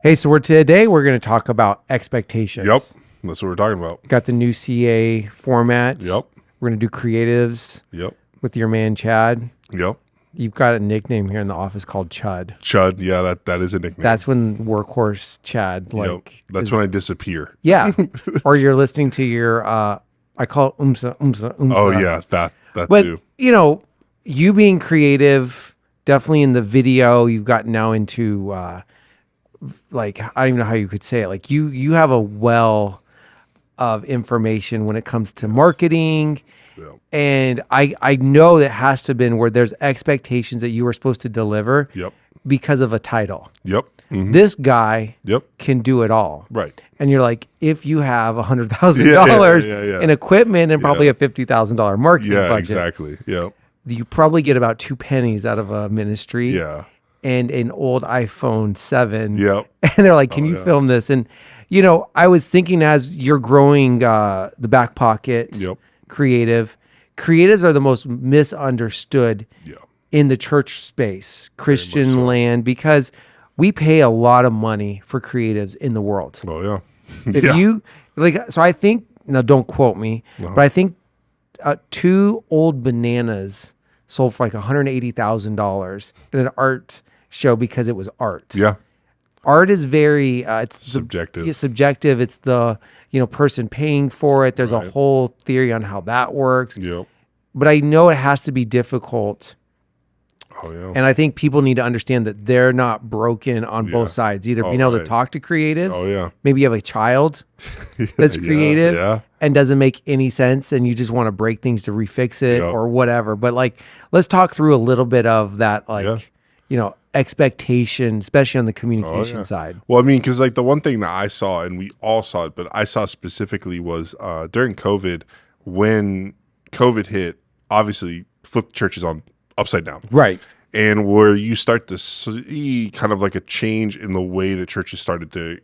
Hey, so we're going to talk about expectations. Yep. That's what we're talking about. Got the new CA format. Yep. We're going to do creatives. Yep. With your man, Chad. Yep. You've got a nickname here in the office called Chud. Chud. Yeah, that is a nickname. That's when workhorse Chad, yep. That's when I disappear. Yeah. Or you're listening to your, I call it umsa. Oh, yeah. That but, too. You know, you being creative, definitely in the video, you've gotten now into, like, I don't even know how you could say it. Like, you have a well of information when it comes to marketing. Yeah. And I know that has to have been where there's expectations that you were supposed to deliver Yep. because of a title. Yep. Mm-hmm. This guy Yep. can do it all. Right. And you're like, if you have $100,000 in equipment and probably a $50,000 marketing budget, exactly. Yep. you probably get about 2 pennies out of a ministry. Yeah. And an old iPhone 7. Yep. And they're like, can you film this? And, you know, I was thinking as you're growing the back pocket, creatives are the most misunderstood in the church space, Christian land, because we pay a lot of money for creatives in the world. Oh, yeah. If you, like, so I think, now don't quote me, but I think 2 old bananas sold for like $180,000 in an art show because it was art. Yeah. Art is very it's subjective. Subjective. It's the person paying for it. There's a whole theory on how that works. Yep. But I know it has to be difficult. Oh yeah. And I think people need to understand that they're not broken on both sides. Either being able to talk to creatives. Oh yeah. Maybe you have a child that's creative and doesn't make any sense, and you just want to break things to refix it or whatever. But like, let's talk through a little bit of that, like expectation, especially on the communication side. Well, I mean, because like the one thing that I saw, and we all saw it, but I saw specifically was during COVID, when COVID hit, obviously flipped churches on upside down. Right. And where you start to see kind of like a change in the way that churches started to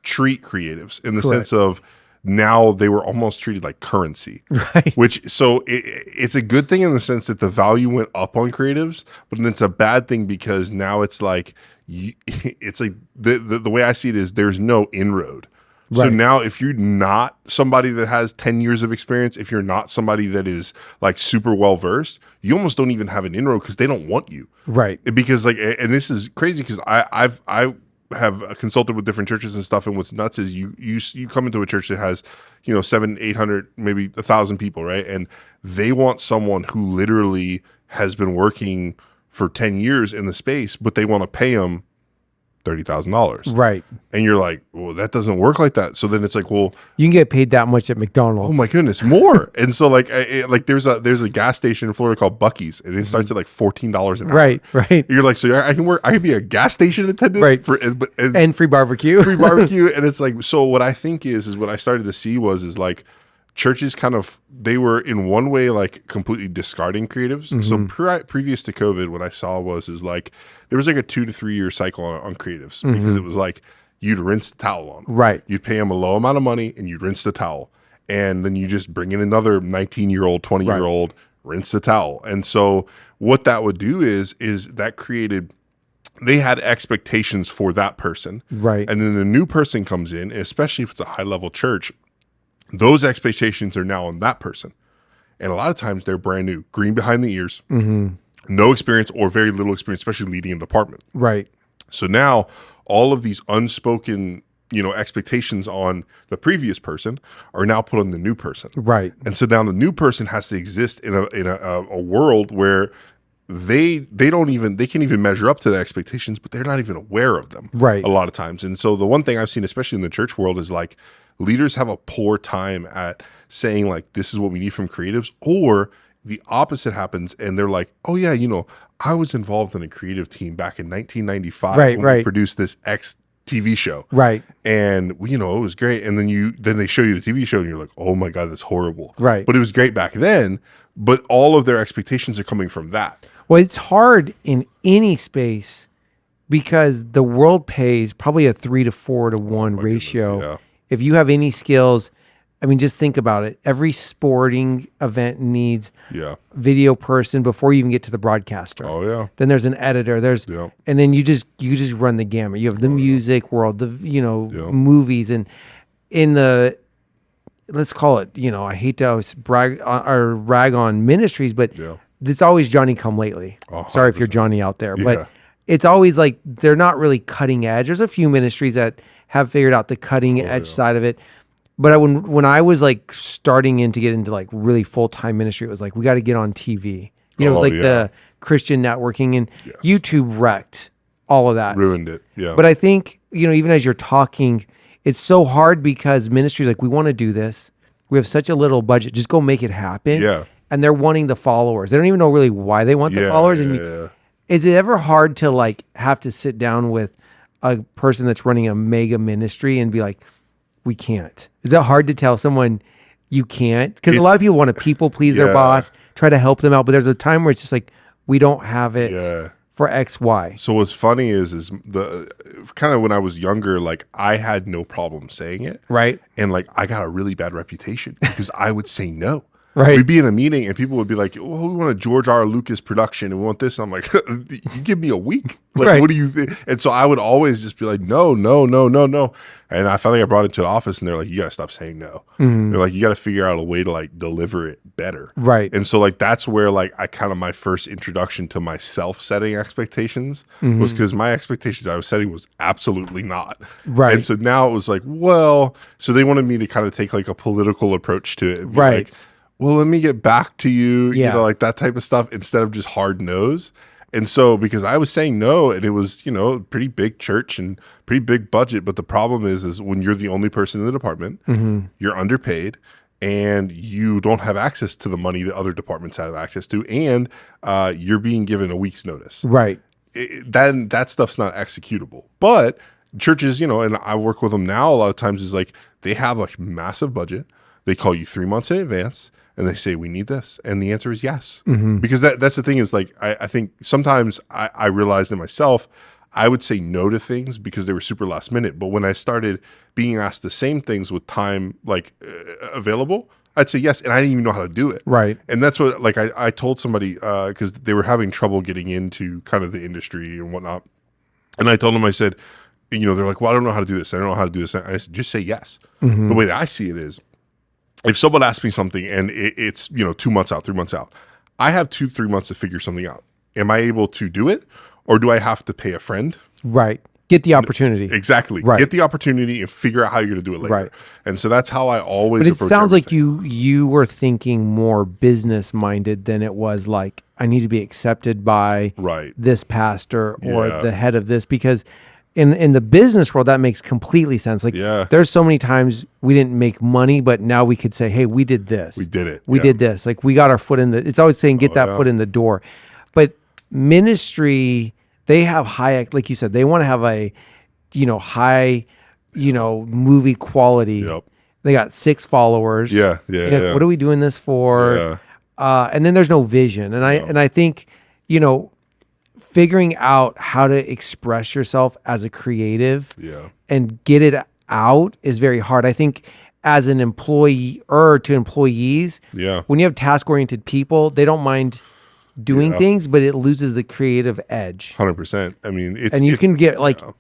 treat creatives in the sense of now they were almost treated like currency. Right. Which, so it's a good thing in the sense that the value went up on creatives, but then it's a bad thing because now it's like, it's like the way I see it is there's no inroad. Right. So now if you're not somebody that has 10 years of experience, if you're not somebody that is like super well-versed, you almost don't even have an inroad because they don't want you. Right. Because like, and this is crazy because I have consulted with different churches and stuff. And what's nuts is you come into a church that has, 700, 800, maybe 1,000 people. Right. And they want someone who literally has been working for 10 years in the space, but they want to pay them $30,000. Right. And you're like, well, that doesn't work like that. So then it's like, well, you can get paid that much at McDonald's. Oh my goodness, more. And so like, there's a gas station in Florida called Buc-ee's, and it starts at like $14 an hour. Right. Right. You're like, so I can be a gas station attendant, right? And free barbecue, and it's like, so what I think is what I started to see is like churches kind of, they were in one way like completely discarding creatives. Mm-hmm. So previous to COVID, what I saw is like there was like a 2 to 3 year cycle on creatives because it was like you'd rinse the towel on them. Right. You'd pay them a low amount of money and you'd rinse the towel, and then you just bring in another 19-year-old, 20-year-old, rinse the towel. And so what that would do is that created, they had expectations for that person. Right. And then the new person comes in, especially if it's a high level church, those expectations are now on that person. And a lot of times they're brand new, green behind the ears, no experience or very little experience, especially leading a department. Right. So now all of these unspoken, expectations on the previous person are now put on the new person. Right. And so now the new person has to exist in a world where they can't even measure up to the expectations, but they're not even aware of them. Right. A lot of times. And so the one thing I've seen, especially in the church world, is like leaders have a poor time at saying like, this is what we need from creatives, or the opposite happens. And they're like, oh yeah, I was involved in a creative team back in 1995 when we produced this X TV show. Right. And it was great. And then they show you the TV show and you're like, oh my God, that's horrible. Right. But it was great back then, but all of their expectations are coming from that. Well, it's hard in any space because the world pays probably a 3 to 4 to 1 ratio. Goodness, yeah. If you have any skills, I mean, just think about it. Every sporting event needs Yeah. video person before you even get to the broadcaster. Oh yeah. Then there's an editor. And then you just run the gamut. You have the music world, the movies, and in the, let's call it, I hate to always rag on ministries, but it's always Johnny come lately. 100%. Sorry if you're Johnny out there, but it's always like they're not really cutting edge. There's a few ministries that have figured out the cutting edge side of it. But when I was like starting to get into like really full-time ministry, it was like, we got to get on TV. It was like the Christian networking, and YouTube wrecked all of that. Ruined it. Yeah. But I think, even as you're talking, it's so hard because ministries like, we want to do this. We have such a little budget. Just go make it happen. Yeah. And they're wanting the followers. They don't even know really why they want the followers. And is it ever hard to like have to sit down with a person that's running a mega ministry and be like, we can't? Is it hard to tell someone you can't? Because a lot of people want to people please their boss, try to help them out, but there's a time where it's just like, we don't have it for X, Y. So what's funny is the kind of when I was younger, like I had no problem saying it. Right. And like I got a really bad reputation because I would say no. Right. We'd be in a meeting and people would be like, well, we want a George R. Lucas production and we want this. And I'm like, you give me a week? Like, what do you think? And so I would always just be like, no. And I finally got brought into the office and they're like, you got to stop saying no. Mm-hmm. They're like, you got to figure out a way to like deliver it better. Right. And so like, that's where like I kind of my first introduction to myself setting expectations was because my expectations I was setting was absolutely not. Right. And so now it was like, well, so they wanted me to kind of take like a political approach to it. And be right. Like, well, let me get back to you, like that type of stuff instead of just hard no's. And so because I was saying no, and it was, pretty big church and pretty big budget. But the problem is when you're the only person in the department, you're underpaid and you don't have access to the money that other departments have access to. And you're being given a week's notice. Right. Then that stuff's not executable. But churches, and I work with them now a lot of times is like they have a massive budget. They call you 3 months in advance. And they say, we need this. And the answer is yes. Because that's the thing is like, I think sometimes I realized in myself, I would say no to things because they were super last minute. But when I started being asked the same things with time like available, I'd say yes. And I didn't even know how to do it. Right. And that's what like I told somebody because they were having trouble getting into kind of the industry and whatnot. And I told them, I said, they're like, well, I don't know how to do this. I don't know how to do this. And I said, just say yes. The way that I see it is, if someone asks me something and it's 2 months out, 3 months out, I have 2-3 months to figure something out. Am I able to do it, or do I have to pay a friend? Right. Get the opportunity. Exactly. Right. Get the opportunity and figure out how you're going to do it later. Right. And so that's how I always. But it sounds everything. Like you were thinking more business minded than it was like I need to be accepted by this pastor or the head of this, because in the business world, that makes completely sense. Like there's so many times we didn't make money, but now we could say, hey, we did this. We did it. We did this. Like we got our foot in the, it's always saying, get that foot in the door. But ministry, they have high, like you said, they want to have a, high, movie quality. Yep. They got 6 followers. Yeah. What are we doing this for? Yeah. And then there's no vision. And I think, figuring out how to express yourself as a creative and get it out is very hard. I think as an employee or to employees, when you have task-oriented people, they don't mind doing things, but it loses the creative edge. 100%. I mean,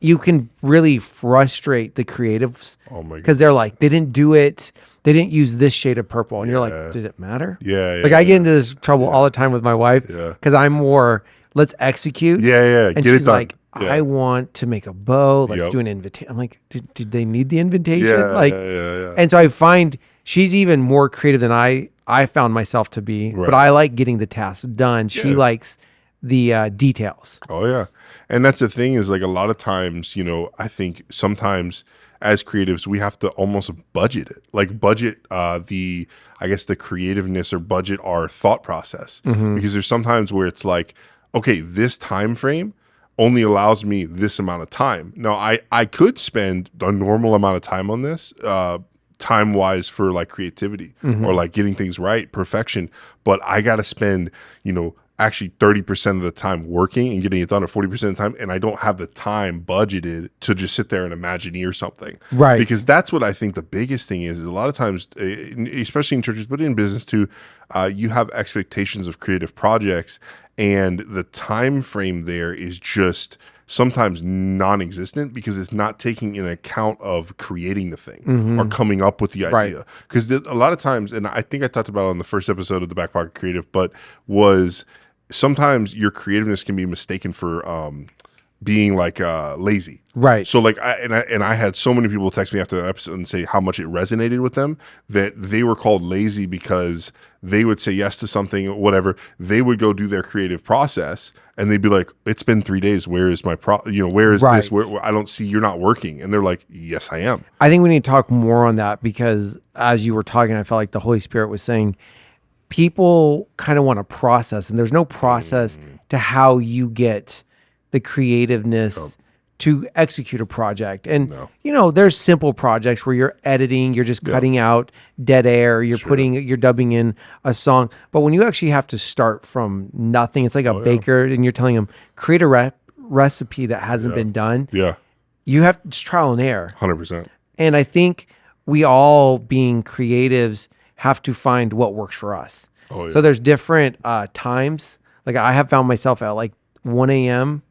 you can really frustrate the creatives. Oh my God. Because they're like, they didn't do it. They didn't use this shade of purple. And you're like, did it matter? Yeah. Like I get into this trouble all the time with my wife because I'm more, let's execute. Yeah. And she's like, I want to make a bow. Let's do an invitation. I'm like, did they need the invitation? Yeah. And so I find she's even more creative than I found myself to be. But I like getting the task done. She likes the details. Oh, yeah. And that's the thing is like a lot of times, I think sometimes as creatives, we have to almost budget it. Like budget the creativeness or budget our thought process. Because there's sometimes where it's like, okay, this time frame only allows me this amount of time. Now, I could spend a normal amount of time on this, time-wise for like creativity or like getting things right, perfection, but I got to spend, actually 30% of the time working and getting it done, or 40% of the time, and I don't have the time budgeted to just sit there and Imagineer something. Right. Because that's what I think the biggest thing is a lot of times, especially in churches, but in business too, you have expectations of creative projects, and the time frame there is just sometimes non-existent because it's not taking into account of creating the thing or coming up with the idea. Because a lot of times, and I think I talked about it on the first episode of the Back Pocket Creative, but was sometimes your creativeness can be mistaken for being like lazy. Right. So like I had so many people text me after that episode and say how much it resonated with them, that they were called lazy because they would say yes to something, whatever. They would go do their creative process and they'd be like, it's been 3 days. Where is my where is this? Where I don't see, you're not working. And they're like, yes, I am. I think we need to talk more on that, because as you were talking, I felt like the Holy Spirit was saying people kind of want to process, and there's no process to how you get the creativeness to execute a project. And, there's simple projects where you're editing, you're just cutting out dead air, you're dubbing in a song. But when you actually have to start from nothing, it's like a baker and you're telling them, create a recipe that hasn't been done. Yeah. You have it's trial and error. 100%. And I think we all, being creatives, have to find what works for us. So there's different times. Like I have found myself at like 1 a.m.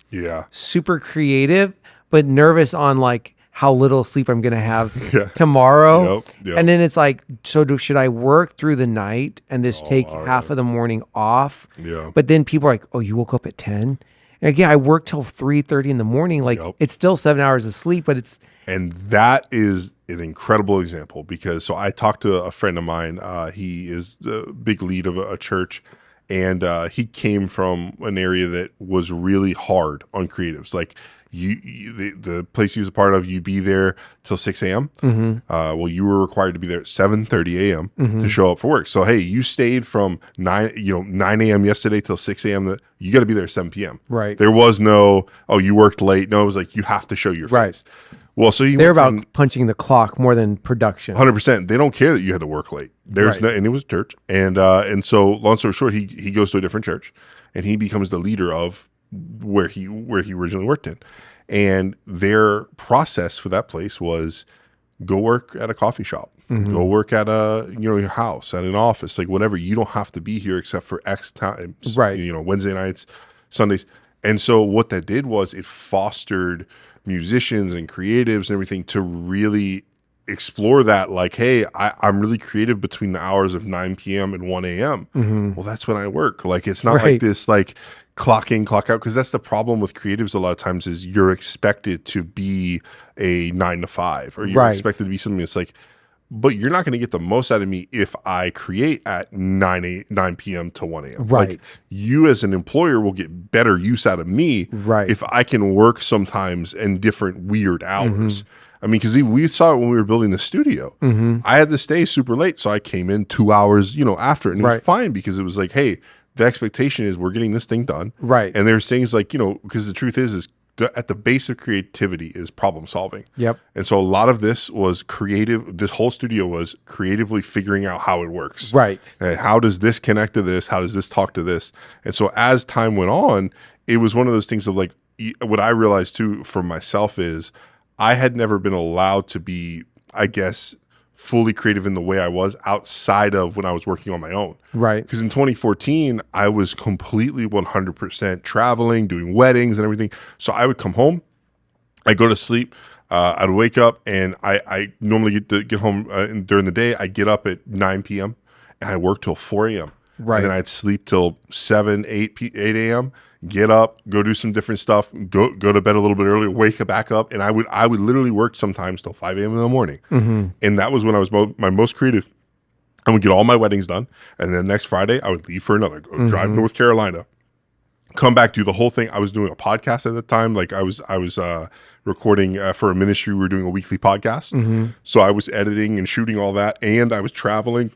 super creative, but nervous on like how little sleep I'm going to have tomorrow. And then it's like, should I work through the night and just take half of the morning off? But then people are like, oh, you woke up at 10? And again, I work till 3:30 in the morning. Like it's still 7 hours of sleep, but it's. And that is an incredible example, because so I talked to a friend of mine. He is the big lead of a church. And he came from an area that was really hard on creatives. Like the place he was a part of, you be there till 6 a.m. Well, you were required to be there at 7:30 a.m. to show up for work. So, hey, you stayed from 9 a.m. yesterday till 6 a.m. You got to be there at 7 p.m. Right. There was no, oh, you worked late. No, it was like, you have to show your face. Well, so they're about punching the clock more than production. 100%. They don't care that you had to work late. There's no, and it was church, and so long story short, he goes to a different church, and he becomes the leader of where he originally worked in, and their process for that place was go work at a coffee shop, go work at your house, at an office, like whatever. You don't have to be here except for X times, Wednesday nights, Sundays, and so what that did was it fostered musicians and creatives and everything to really explore that, like, hey, I'm really creative between the hours of 9 p.m. and 1 a.m. Well, that's when I work. Like, it's not like this, like, clock in, clock out, because that's the problem with creatives a lot of times is you're expected to be a 9 to 5, or you're expected to be something that's like, but you're not going to get the most out of me if I create at 9 p.m. to 1 a.m. Like, you as an employer will get better use out of me if I can work sometimes in different weird hours. I mean, because we saw it when we were building the studio. I had to stay super late, so I came in 2 hours, after it, and it was fine, because it was like, hey, the expectation is we're getting this thing done. And there's things like, because the truth is at the base of creativity is problem solving. And so a lot of this was creative. This whole studio was creatively figuring out how it works. And how does this connect to this? How does this talk to this? And so as time went on, it was one of those things of like, what I realized too for myself is I had never been allowed to be, I guess, fully creative in the way I was outside of when I was working on my own. Because in 2014, I was completely 100% traveling, doing weddings and everything. So I would come home, I'd go to sleep, I'd wake up, and I normally get home during the day. I get up at 9 p.m. and I work till 4 a.m. And then I'd sleep till 7, 8 a.m., get up, go do some different stuff, go to bed a little bit earlier, wake back up, and I would literally work sometimes till 5 a.m. in the morning. And that was when I was my most creative. I would get all my weddings done, and then next Friday I would leave for another, go drive to North Carolina, come back, do the whole thing. I was doing a podcast at the time. Like I was recording for a ministry. We were doing a weekly podcast. So I was editing and shooting all that, and I was traveling.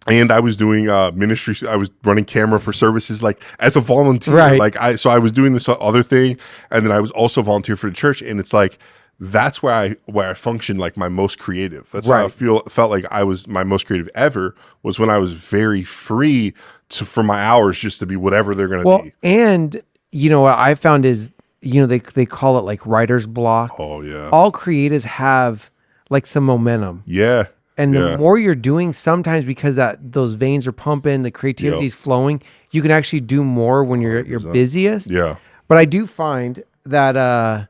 And I was doing ministry. I was running camera for services, like as a volunteer. Like I was doing this other thing, and then I was also volunteer for the church. And it's like that's where I functioned like my most creative. That's why I felt like I was my most creative ever, was when I was very free for my hours just to be whatever they're going to be. And what I found is, they call it like writer's block. Oh yeah. All creatives have like some momentum. Yeah. And the more you're doing, sometimes because those veins are pumping, the creativity is flowing, you can actually do more when you're at your busiest. Yeah. But I do find that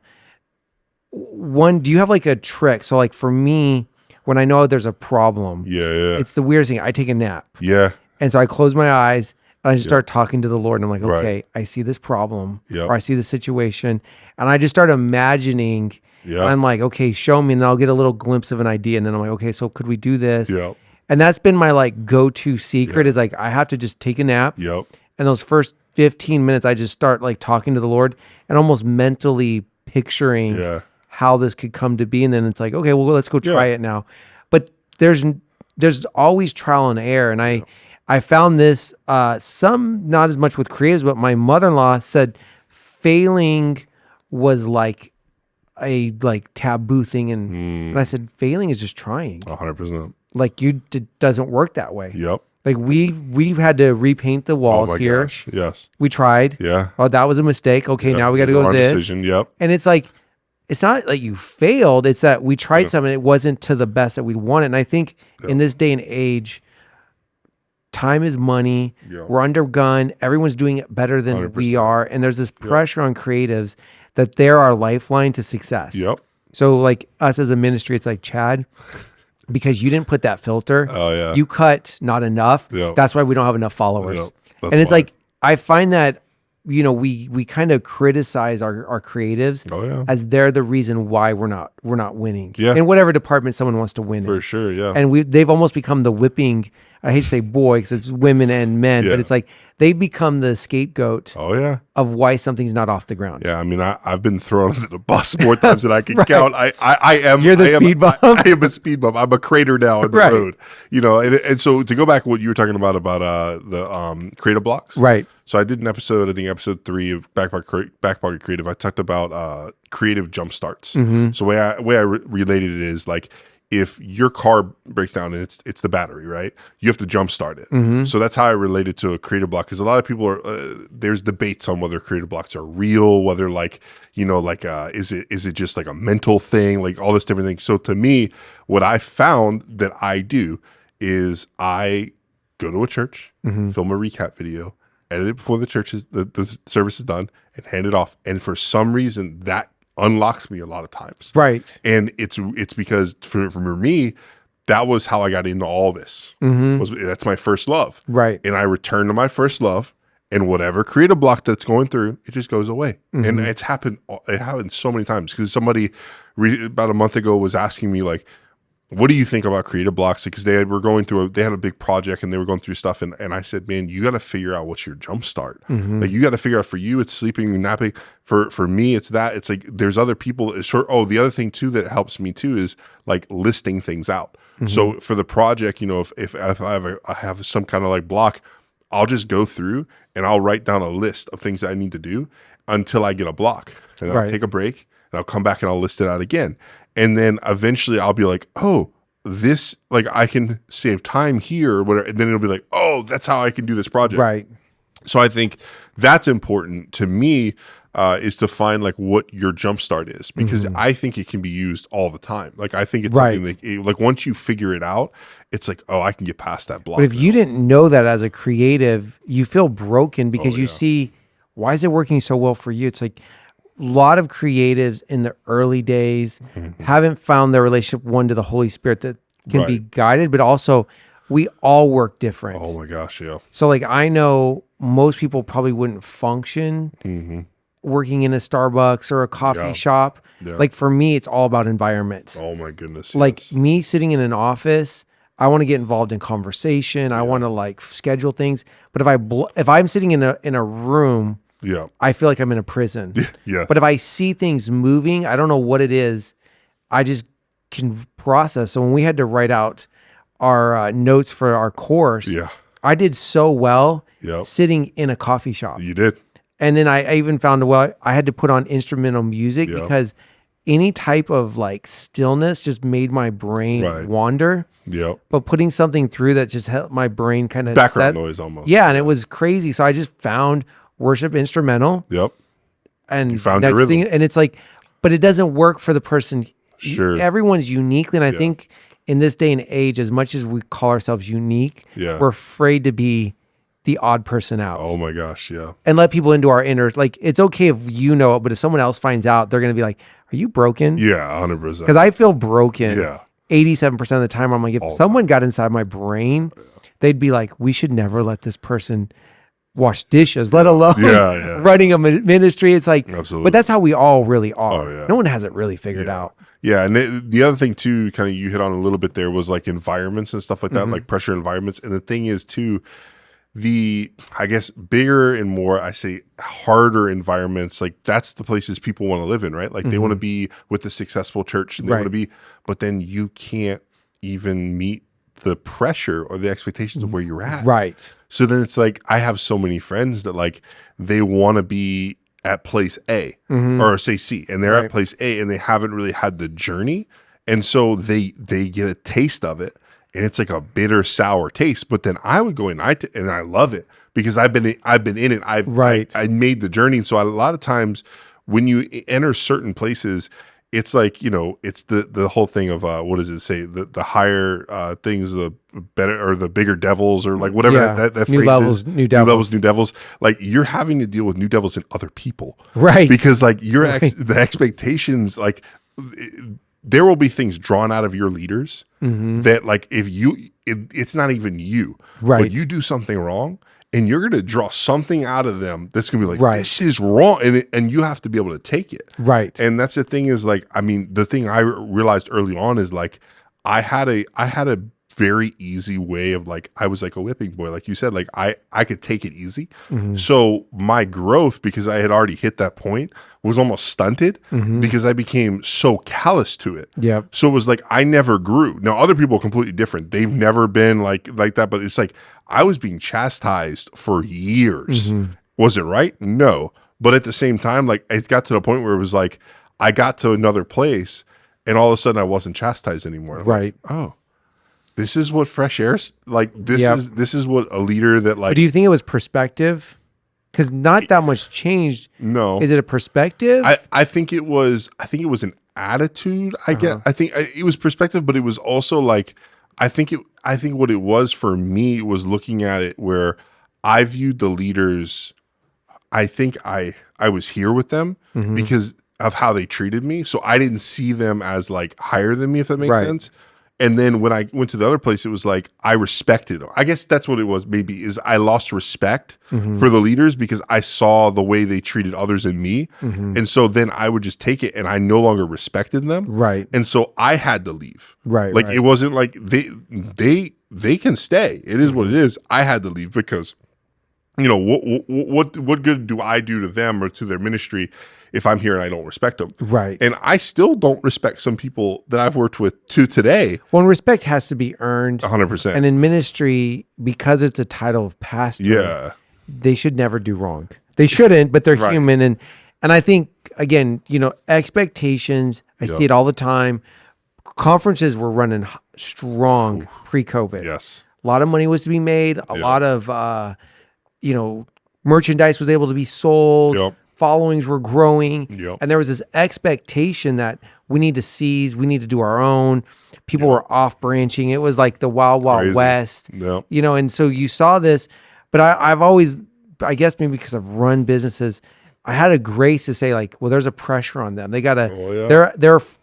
do you have like a trick? So like for me, when I know there's a problem, it's the weirdest thing. I take a nap. Yeah. And so I close my eyes and I just start talking to the Lord. And I'm like, okay, I see this problem or I see this situation. And I just start imagining. Yeah. And I'm like, okay, show me. And then I'll get a little glimpse of an idea. And then I'm like, okay, so could we do this? Yeah. And that's been my like go-to secret is like, I have to just take a nap. Yep. And those first 15 minutes, I just start like talking to the Lord and almost mentally picturing how this could come to be. And then it's like, okay, well, let's go try it now. But there's always trial and error. And I found this, some not as much with creatives, but my mother-in-law said failing was like a like taboo thing. And I said, failing is just trying. 100%. Like it doesn't work that way. Yep. Like we had to repaint the walls here. Gosh. Yes. We tried. Yeah. Oh, that was a mistake. Okay, now we got to go with this. Decision. Yep. And it's like, it's not like you failed. It's that we tried something. It wasn't to the best that we'd wanted. And I think in this day and age, time is money. Yep. We're undergunned. Everyone's doing it better than 100%. we are. And there's this pressure on creatives that they're our lifeline to success. Yep. So like us as a ministry, it's like, Chad, because you didn't put that filter. Oh yeah. You cut not enough. Yep. That's why we don't have enough followers. Yep. And it's like, I find that, we kind of criticize our creatives as they're the reason why we're not winning in whatever department someone wants to win for in. sure. Yeah. And they've almost become the whipping. I hate to say boy because it's women and men, but it's like they become the scapegoat of why something's not off the ground. Yeah, I mean, I've been thrown under the bus more times than I can count. I am. You're the speed bump. I am a speed bump. I'm a crater now on the road. And so to go back to what you were talking about the creative blocks. Right. So I did an episode, I think episode 3 of Back Pocket Creative. I talked about creative jump starts. Mm-hmm. So the way I related it is like, if your car breaks down and it's the battery, right? You have to jump start it. Mm-hmm. So that's how I related to a creative block, because a lot of people are there's debates on whether creative blocks are real, whether is it just like a mental thing, like all this different things. So to me, what I found that I do is I go to a church, film a recap video, edit it before the service is done, and hand it off. And for some reason that unlocks me a lot of times. Right. And it's because for me, that was how I got into all this. That's my first love. Right. And I return to my first love, and whatever creative block that's going through, it just goes away. And it happened so many times, because somebody about a month ago was asking me like, what do you think about creative blocks? Because they had a big project and they were going through stuff. And I said, man, you got to figure out what's your jump start. Like you got to figure out, for you, it's sleeping and napping. For me, it's that. It's like, there's other people. The other thing too, that helps me too, is like listing things out. So for the project, if I have some kind of like block, I'll just go through and I'll write down a list of things that I need to do until I get a block. And I'll take a break and I'll come back and I'll list it out again. And then eventually I'll be like, oh, this, like I can save time here or whatever. And then it'll be like, oh, that's how I can do this project. Right. So I think that's important to me, is to find like what your jump start is, because I think it can be used all the time. Like I think it's something like once you figure it out, it's like, oh, I can get past that block. But if you didn't know that as a creative, you feel broken because you see, why is it working so well for you? It's like, a lot of creatives in the early days haven't found their relationship, one, to the Holy Spirit that can be guided, but also we all work different. Oh my gosh, yeah. So like I know most people probably wouldn't function working in a Starbucks or a coffee shop. Yeah. Like for me, it's all about environment. Oh my goodness. Like me sitting in an office, I want to get involved in conversation. I want to like schedule things. But if I'm sitting in a room, I feel like I'm in a prison. But if I see things moving, I don't know what it is, I just can process. So when we had to write out our notes for our course, I did so well sitting in a coffee shop. You did. And then I even found, I had to put on instrumental music because any type of like stillness just made my brain wander. Yep. But putting something through that just helped my brain kind of background noise almost. Yeah, and it was crazy. So I just found worship instrumental. Yep. And you found your rhythm. And it's like, but it doesn't work for the person. Sure. Everyone's uniquely, and I think in this day and age, as much as we call ourselves unique, we're afraid to be the odd person out. Oh my gosh, yeah. And let people into our inner, like, it's okay if you know it, but if someone else finds out, they're going to be like, are you broken? Yeah, 100%. Because I feel broken. Yeah. 87% of the time, I'm like, if someone got inside my brain, they'd be like, we should never let this person wash dishes, let alone running a ministry. It's like, absolutely. But that's how we all really are. Oh, yeah. No one has it really figured out. Yeah, and the other thing too, kind of you hit on a little bit there, was like environments and stuff like that, like pressure environments. And the thing is too, I guess bigger and more, I say harder environments, like that's the places people want to live in, right? Like they want to be with the successful church, and they want to be, but then you can't even meet the pressure or the expectations of where you're at. Right. So then it's like, I have so many friends that like, they want to be at place A or say C, and they're at place A and they haven't really had the journey. And so they get a taste of it. And it's like a bitter, sour taste. But then I would go in, and I love it because I've been in it. I made the journey. And so a lot of times when you enter certain places, it's like, it's the whole thing of what does it say? The higher things, the better, or the bigger devils, or like whatever that new phrase levels, is. new devils, new devils. Like you're having to deal with new devils in other people, right? Because like the expectations, like. There will be things drawn out of your leaders that like if it's not even you, but you do something wrong and you're going to draw something out of them that's going to be like, this is wrong. And you have to be able to take it. Right. And that's the thing is like, I mean, the thing I realized early on is like, I had a very easy way of like, I was like a whipping boy. Like you said, like I could take it easy. So my growth, because I had already hit that point, was almost stunted because I became so callous to it. Yeah. So it was like, I never grew. Now other people are completely different. They've never been like that, but it's like, I was being chastised for years. Was it right? No. But at the same time, like it got to the point where it was like, I got to another place and all of a sudden I wasn't chastised anymore. I'm like, oh, this is what fresh air, like this is what a leader that like. But do you think it was perspective? Because not that much changed. No. Is it a perspective? I think it was an attitude. I guess. I think it was perspective, but it was also like, I think what it was for me was looking at it where I viewed the leaders. I think I was here with them because of how they treated me. So I didn't see them as like higher than me, if that makes sense. And then when I went to the other place, it was like, I respected them. I guess that's what it was, maybe, is I lost respect for the leaders because I saw the way they treated others and me. And so then I would just take it and I no longer respected them. Right. And so I had to leave. Right. Like it wasn't like they can stay. It is what it is. I had to leave because, what good do I do to them or to their ministry if I'm here and I don't respect them? Right. And I still don't respect some people that I've worked with to today. Well, respect has to be earned. 100%. And in ministry, because it's a title of pastor, they should never do wrong. They shouldn't, but they're human. And I think, again, expectations, I see it all the time. Conferences were running strong pre-COVID. Yes. A lot of money was to be made. A lot of, merchandise was able to be sold. Yep. Followings were growing. Yep. And there was this expectation that we need to seize, we need to do our own. People were off branching. It was like the wild, wild west. Yep. And so you saw this, but I've always, I guess maybe because I've run businesses, I had a grace to say like, well, there's a pressure on them. They gotta,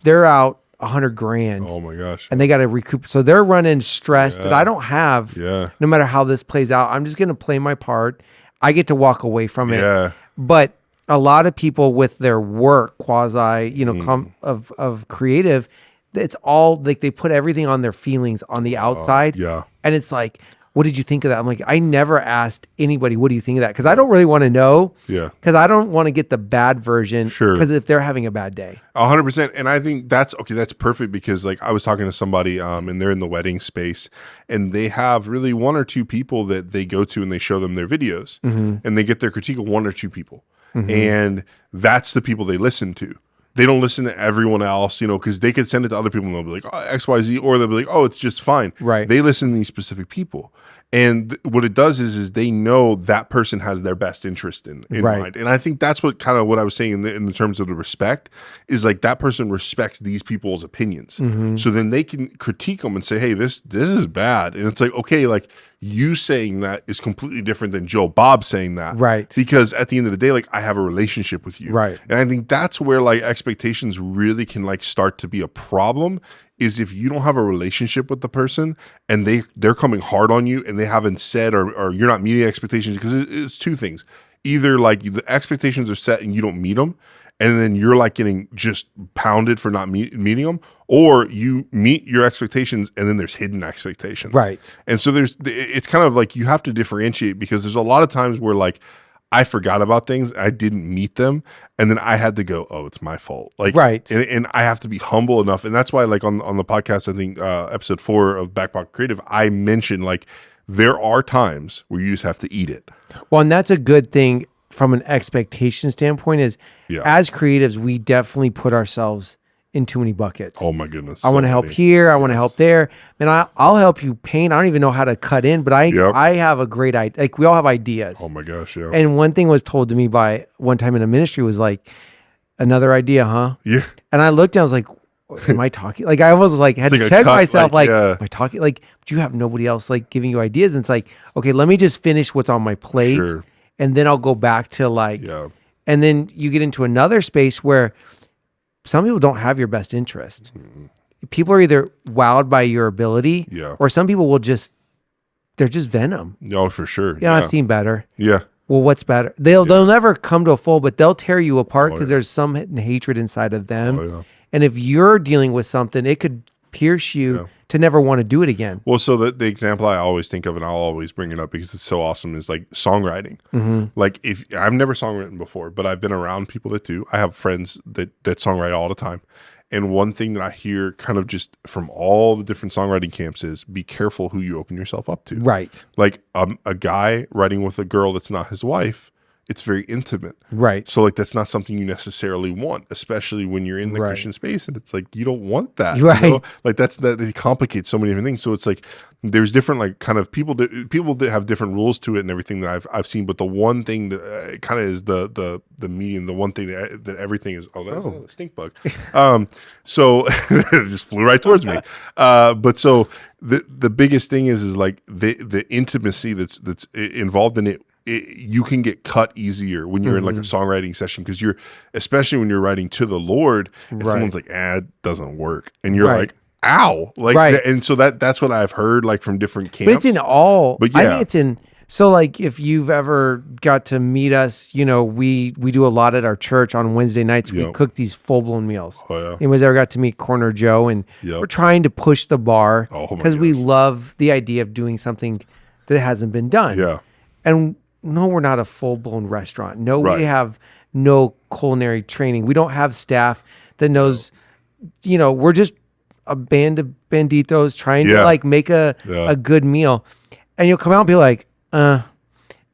they're out $100,000. Oh my gosh. And they got to recoup. So they're running stress that I don't have. Yeah. No matter how this plays out, I'm just going to play my part. I get to walk away from it. Yeah. But a lot of people with their work, quasi, of creative, it's all like they put everything on their feelings on the outside. Yeah. And it's like, what did you think of that? I'm like, I never asked anybody, what do you think of that? Because I don't really want to know. Yeah. Because I don't want to get the bad version. Sure. Because if they're having a bad day. 100%. And I think that's perfect because like I was talking to somebody and they're in the wedding space and they have really one or two people that they go to and they show them their videos and they get their critique of one or two people. And that's the people they listen to. they don't listen to everyone else, because they could send it to other people and they'll be like, oh, XYZ, or they'll be like, oh, it's just fine. Right. They listen to these specific people. And what it does is they know that person has their best interest in mind. And I think that's what kind of what I was saying in the terms of the respect is like that person respects these people's opinions. So then they can critique them and say, hey, this is bad. And it's like, okay, like you saying that is completely different than Joe Bob saying that. Right. Because at the end of the day, like I have a relationship with you. Right. And I think that's where like expectations really can like start to be a problem, is if you don't have a relationship with the person and they're coming hard on you and they haven't said or you're not meeting expectations, because it's two things. Either like the expectations are set and you don't meet them, and then you're like getting just pounded for not meeting them, or you meet your expectations and then there's hidden expectations. Right. And so it's kind of like you have to differentiate, because there's a lot of times where like I forgot about things, I didn't meet them, and then I had to go, oh, it's my fault. Like, right. And I have to be humble enough. And that's why like on the podcast, I think episode 4 of Back Pocket Creative, I mentioned like there are times where you just have to eat it. Well, and that's a good thing from an expectation standpoint is as creatives, we definitely put ourselves in too many buckets. Oh my goodness. I want to help here. I want to help there. And I'll help you paint. I don't even know how to cut in, but I have a great idea. Like we all have ideas. Oh my gosh. Yeah. And one thing was told to me by one time in a ministry was like, another idea, huh? Yeah. And I looked and I was like, am I talking? Like I almost like had to check myself. Like, am I talking? Like, do you have nobody else like giving you ideas? And it's like, okay, let me just finish what's on my plate. Sure. And then I'll go back to like, and then you get into another space where some people don't have your best interest. People are either wowed by your ability, or some people will they're just venom. No, for sure. Yeah, I've seen better. Yeah. Well, what's better? They'll never come to a full, but they'll tear you apart because there's some hatred inside of them. Oh, yeah. And if you're dealing with something, it could pierce you to never want to do it again. Well, so the example I always think of, and I'll always bring it up because it's so awesome, is like songwriting. Like if I've never songwritten before, but I've been around people that do. I have friends that songwrite all the time. And one thing that I hear kind of just from all the different songwriting camps is be careful who you open yourself up to. Right. Like a guy writing with a girl that's not his wife, it's very intimate. Right. So like that's not something you necessarily want, especially when you're in the Christian space, and it's like you don't want that. Right. You know? Like that it complicates so many different things. So it's like there's different like kind of people that have different rules to it and everything that I've seen. But the one thing that kind of is the median, the one thing that everything is that's a stink bug. So it just flew right towards me. But so the biggest thing is like the intimacy that's involved in it. You can get cut easier when you're in like a songwriting session, because especially when you're writing to the Lord, and someone's like, it doesn't work. And you're like, ow. Like, and so that's what I've heard like from different camps. But it's in all, but I think it's in, so like if you've ever got to meet us, we do a lot at our church on Wednesday nights. We cook these full blown meals. Oh yeah. Anyone's ever got to meet Corner Joe, and we're trying to push the bar because we love the idea of doing something that hasn't been done. Yeah. And no, we're not a full-blown restaurant. No, we have no culinary training. We don't have staff that knows, we're just a band of banditos trying to like make a good meal. And you'll come out and be like, and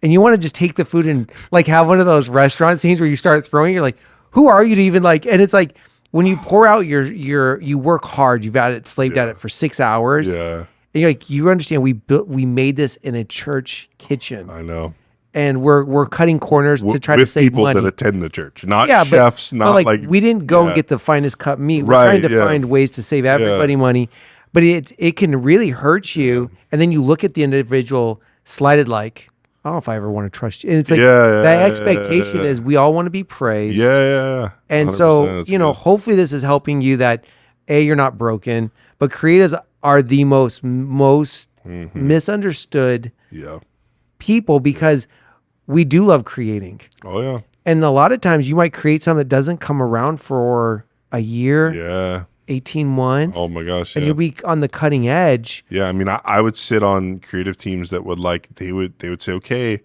you want to just take the food and like have one of those restaurant scenes where you start throwing, you're like, who are you to even like, and it's like when you pour out you work hard, you've had it slaved at it for 6 hours. Yeah. And you're like, you understand we made this in a church kitchen. I know. And we're cutting corners to try to save people money. that attend the church, not chefs, not like we didn't go and get the finest cut meat. We're trying to find ways to save everybody money, but it can really hurt you. And then you look at the individual slighted like, I don't know if I ever want to trust you. And it's like that expectation is we all want to be praised. Yeah. And so, hopefully this is helping you that you're not broken, but creatives are the most misunderstood people, because we do love creating. Oh yeah. And a lot of times you might create something that doesn't come around for a year, 18 months. Oh my gosh. And you'll be on the cutting edge. Yeah. I mean, I would sit on creative teams that would they would say, okay,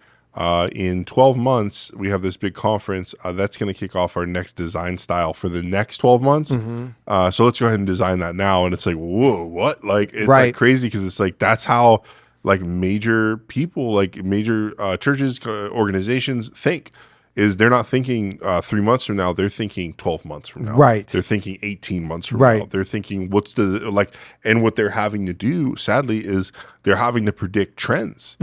in 12 months, we have this big conference that's going to kick off our next design style for the next 12 months. So let's go ahead and design that now. And it's like, whoa, what? Like, it's like crazy, because it's like, that's how like major people, like major churches, organizations think. is they're not thinking 3 months from now. They're thinking 12 months from now. Right. They're thinking 18 months from now. They're thinking what's the like, and what they're having to do, sadly, is they're having to predict trends.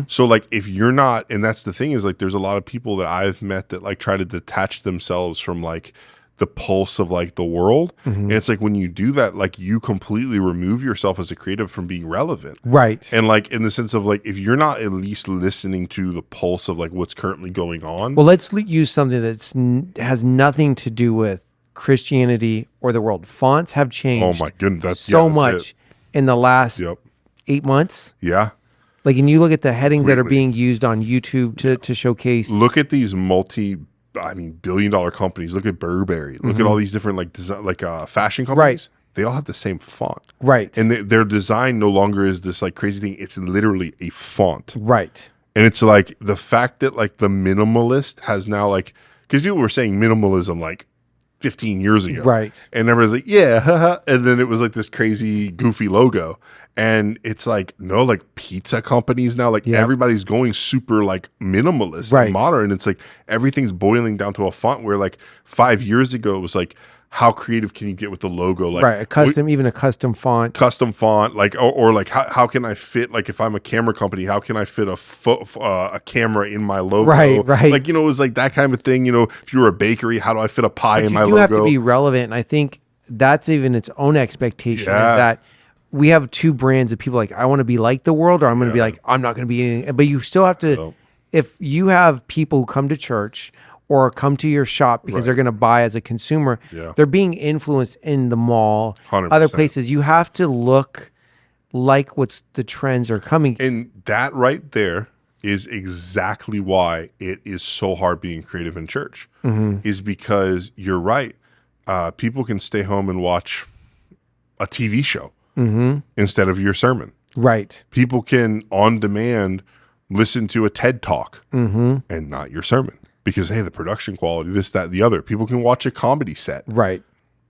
So like if you're not, and that's the thing is like there's a lot of people that I've met that like try to detach themselves from like the pulse of like the world. And it's like when you do that, like you completely remove yourself as a creative from being relevant. Right. And like in the sense of like if you're not at least listening to the pulse of like what's currently going on. Well, let's use something that's has nothing to do with Christianity or the world. Fonts have changed. Oh my goodness, that's so much in the last 8 months. Yeah. Like, and you look at the headings that are being used on YouTube to showcase. Look at these billion-dollar companies. Look at Burberry. Look at all these different like design, like fashion companies. Right. They all have the same font. Right. And their design no longer is this like crazy thing. It's literally a font. Right. And it's like the fact that like the minimalist has now like, because people were saying minimalism like 15 years ago. Right. And everybody's like, yeah, haha. And then it was like this crazy goofy logo. And it's like, no, like pizza companies now, like everybody's going super like minimalist and modern. It's like everything's boiling down to a font where like 5 years ago it was like, how creative can you get with the logo? Like even a custom font. Custom font, like or like how can I fit, like if I'm a camera company, how can I fit a camera in my logo? Right. Like, you know, it was like that kind of thing. You know, if you're a bakery, how do I fit a pie in my logo? You have to be relevant. And I think that's even its own expectation is that we have two brands of people like, I want to be like the world, or I'm going to be like, I'm not going to be, but you still have to, if you have people who come to church or come to your shop because they're going to buy as a consumer, they're being influenced in the mall, 100%. Other places. You have to look like what's the trends are coming. And that right there is exactly why it is so hard being creative in church, is because you're right. People can stay home and watch a TV show instead of your sermon. Right. People can on demand listen to a TED talk and not your sermon. Because hey, the production quality, this, that, the other. People can watch a comedy set,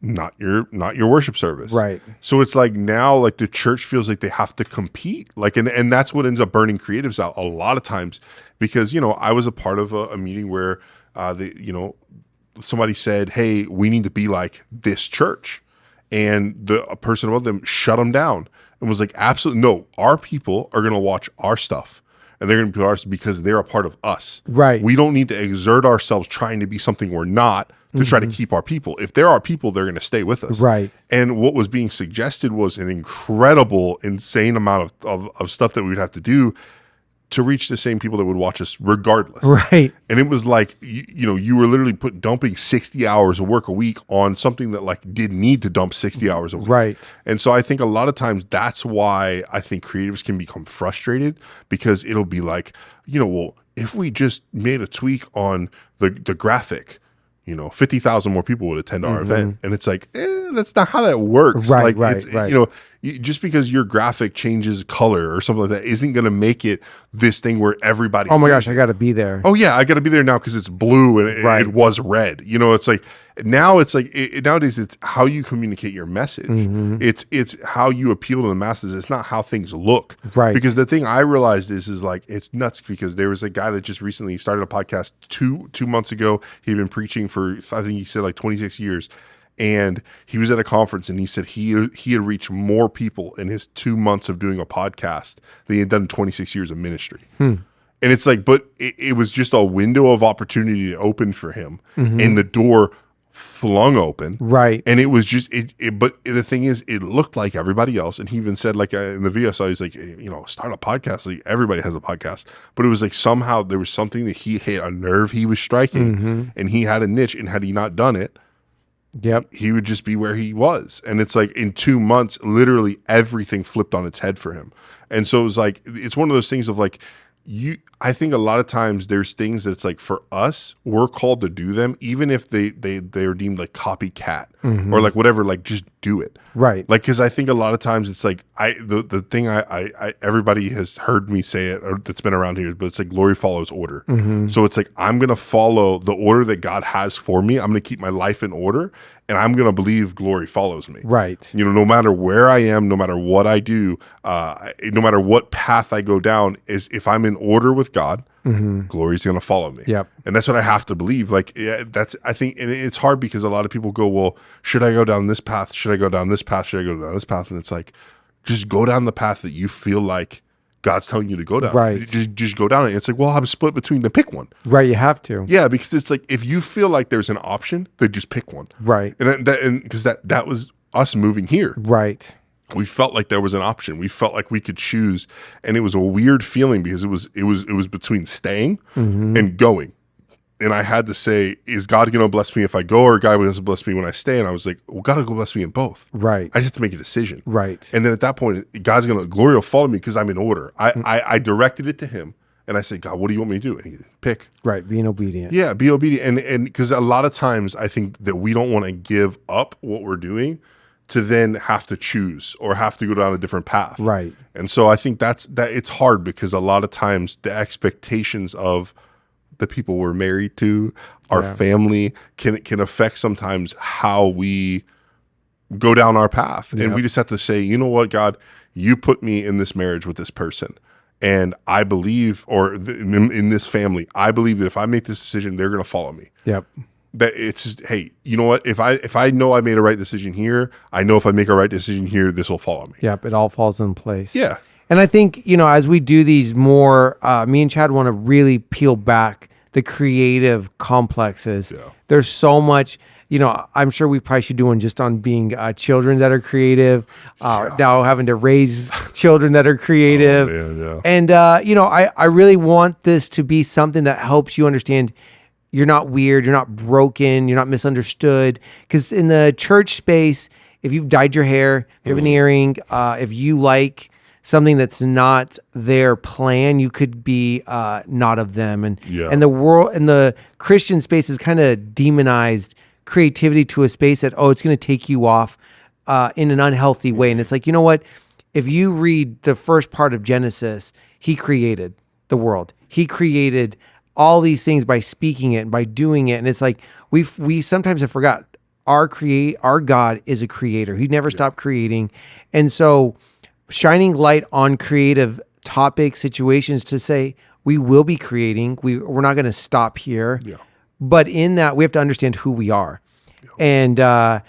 not your worship service, right? So it's like now, like the church feels like they have to compete, like, and that's what ends up burning creatives out a lot of times. Because I was a part of a meeting where somebody said, "Hey, we need to be like this church," and a person above them shut them down and was like, "Absolutely no, our people are going to watch our stuff." And they're going to be ours because they're a part of us. Right. We don't need to exert ourselves trying to be something we're not to try to keep our people. If they're our people, they're going to stay with us. Right. And what was being suggested was an incredible, insane amount of stuff that we would have to do to reach the same people that would watch us regardless. Right. And it was like, you were literally dumping 60 hours of work a week on something that like didn't need to dump 60 hours a week. Right. And so I think a lot of times that's why I think creatives can become frustrated, because it'll be like, well, if we just made a tweak on the graphic, 50,000 more people would attend our event. And it's like, that's not how that works. Right, like, right. Just because your graphic changes color or something like that isn't going to make it this thing where everybody oh my gosh, I got to be there. Oh yeah, I got to be there now because it's blue and it was red. It's like nowadays it's how you communicate your message. It's how you appeal to the masses. It's not how things look. Right. Because the thing I realized is like, it's nuts, because there was a guy that just recently started a podcast two months ago. He'd been preaching for, I think he said like 26 years. And he was at a conference and he said he had reached more people in his 2 months of doing a podcast than he had done in 26 years of ministry. And it's like, but it was just a window of opportunity to open for him, and the door flung open. Right. And it was just, but the thing is, it looked like everybody else. And he even said, like in the video, so he's like, start a podcast. Like everybody has a podcast. But it was like somehow there was something that he hit a nerve he was striking, and he had a niche. And had he not done it, he would just be where he was. And it's like in 2 months, literally everything flipped on its head for him. And so it was like, it's one of those things of like, I think a lot of times there's things that's like, for us, we're called to do them, even if they're deemed like copycat or like whatever, like just do it. Right. Like, cause I think a lot of times it's like, the thing I everybody has heard me say it, or that's been around here, but it's like glory follows order. So it's like, I'm going to follow the order that God has for me. I'm going to keep my life in order, and I'm going to believe glory follows me. Right. No matter where I am, no matter what I do, no matter what path I go down, is if I'm in order with God, glory's going to follow me. Yep. And that's what I have to believe. Like, yeah, I think, and it's hard because a lot of people go, well, should I go down this path? Should I go down this path? Should I go down this path? And it's like, just go down the path that you feel like God's telling you to go down. Right. Just go down it. It's like, well, I'm split between the pick one. Right. You have to. Yeah. Because it's like, if you feel like there's an option, then just pick one. Right. And because that was us moving here. Right. We felt like there was an option. We felt like we could choose, and it was a weird feeling because it was between staying and going. And I had to say, is God going to bless me if I go, or God going to bless me when I stay? And I was like, well, God will go bless me in both. Right. I just have to make a decision. Right. And then at that point, glory will follow me because I'm in order. I directed it to Him, and I said, God, what do you want me to do? And He said, pick. Right. Being obedient. Yeah, be obedient. And because a lot of times I think that we don't want to give up what we're doing to then have to choose or have to go down a different path. Right. And so I think that it's hard because a lot of times the expectations of the people we're married to, our family, can affect sometimes how we go down our path. And we just have to say, you know what, God, you put me in this marriage with this person. And I believe, in this family, I believe that if I make this decision, they're going to follow me. Yep. That it's just, hey, you know what? If I know I made a right decision here, I know if I make a right decision here, this will follow me. Yep. It all falls in place. Yeah. And I think, as we do these more, me and Chad want to really peel back the creative complexes. Yeah. There's so much, I'm sure we probably should do one just on being children that are creative, now having to raise children that are creative. Oh, man, yeah. And, I really want this to be something that helps you understand you're not weird, you're not broken, you're not misunderstood. Because in the church space, if you've dyed your hair, if you have an earring, if you like something that's not their plan, you could be not of them. And the world, and the Christian space is kind of demonized creativity to a space that, it's going to take you off in an unhealthy way. And it's like, you know what? If you read the first part of Genesis, He created the world. He created all these things by speaking it and by doing it. And it's like, we sometimes have forgot our God is a creator. He never stopped creating. And so shining light on creative topics, situations to say, we will be creating. We're not going to stop here. Yeah. But in that, we have to understand who we are. Yeah. And,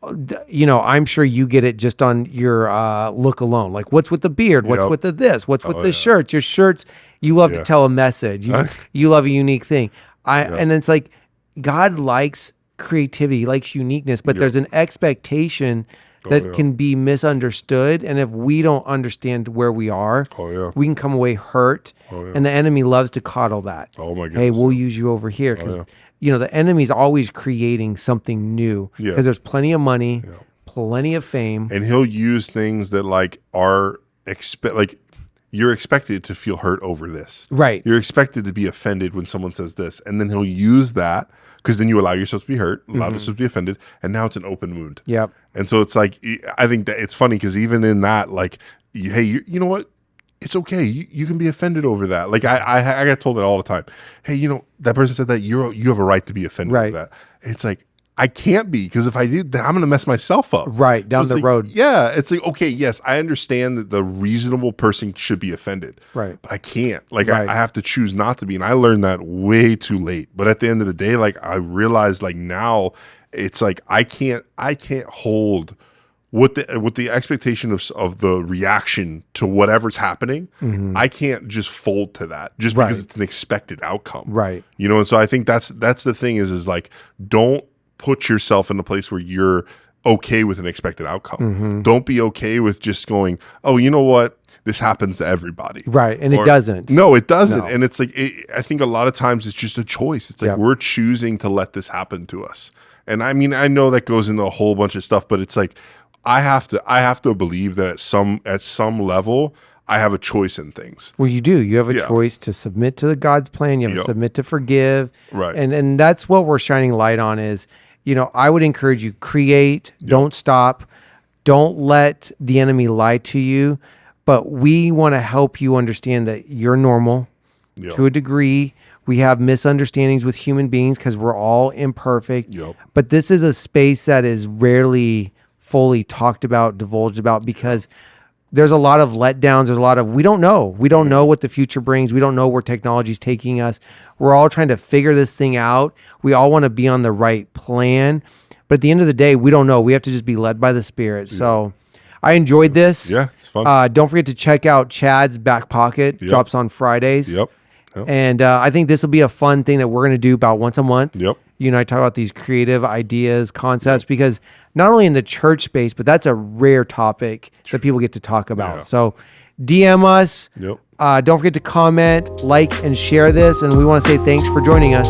I'm sure you get it just on your look alone. Like, what's with the beard? What's with the this? What's with the shirts? Your shirts, you love to tell a message. You love a unique thing. And it's like, God likes creativity, He likes uniqueness, but there's an expectation that can be misunderstood. And if we don't understand where we are, we can come away hurt. And the enemy loves to coddle that. Oh my goodness. Hey, we'll use you over here. Because, the enemy's always creating something new because there's plenty of money, plenty of fame. And he'll use things that you're expected to feel hurt over this. Right. You're expected to be offended when someone says this. And then he'll use that because then you allow yourself to be hurt, allow yourself to be offended, and now it's an open wound. Yep. And so it's like, I think that it's funny because even in that, like, hey, you know what? It's okay. You can be offended over that. Like I get told that all the time. Hey, that person said that you have a right to be offended over that. And it's like, I can't be, because if I do, then I'm going to mess myself up. Right, down the road. Yeah, it's like, okay, yes, I understand that the reasonable person should be offended. Right. But I can't. Like, I have to choose not to be. And I learned that way too late. But at the end of the day, like, I realized, like, now it's like I can't hold with the expectation of the reaction to whatever's happening. I can't just fold to that just because it's an expected outcome. Right. And so I think that's the thing is like, don't put yourself in a place where you're okay with an expected outcome. Don't be okay with just going, oh, you know what? This happens to everybody. Right. And it doesn't. No, it doesn't. No. And it's like, I think a lot of times it's just a choice. It's like, we're choosing to let this happen to us. And I mean, I know that goes into a whole bunch of stuff, but it's like, I have to believe that at some level, I have a choice in things. Well, you do. You have a choice to submit to God's plan. You have to submit to forgive. Right. And that's what we're shining light on is, I would encourage you, create, don't stop. Don't let the enemy lie to you. But we want to help you understand that you're normal to a degree. We have misunderstandings with human beings because we're all imperfect. But this is a space that is rarely fully talked about, divulged about, because there's a lot of letdowns. There's a lot of, we don't know what the future brings. We don't know where technology's taking us. We're all trying to figure this thing out. We all want to be on the right plan, but at the end of the day, we don't know. We have to just be led by the Spirit. So I enjoyed this. Yeah, it's fun. Don't forget to check out Chad's Back Pocket. Drops on Fridays. Yep. And I think this will be a fun thing that we're going to do about once a month. Yep. You and I talk about these creative ideas, concepts, because not only in the church space, but that's a rare topic that people get to talk about. Yeah. So DM us. Yep. Don't forget to comment, like, and share this. And we want to say thanks for joining us.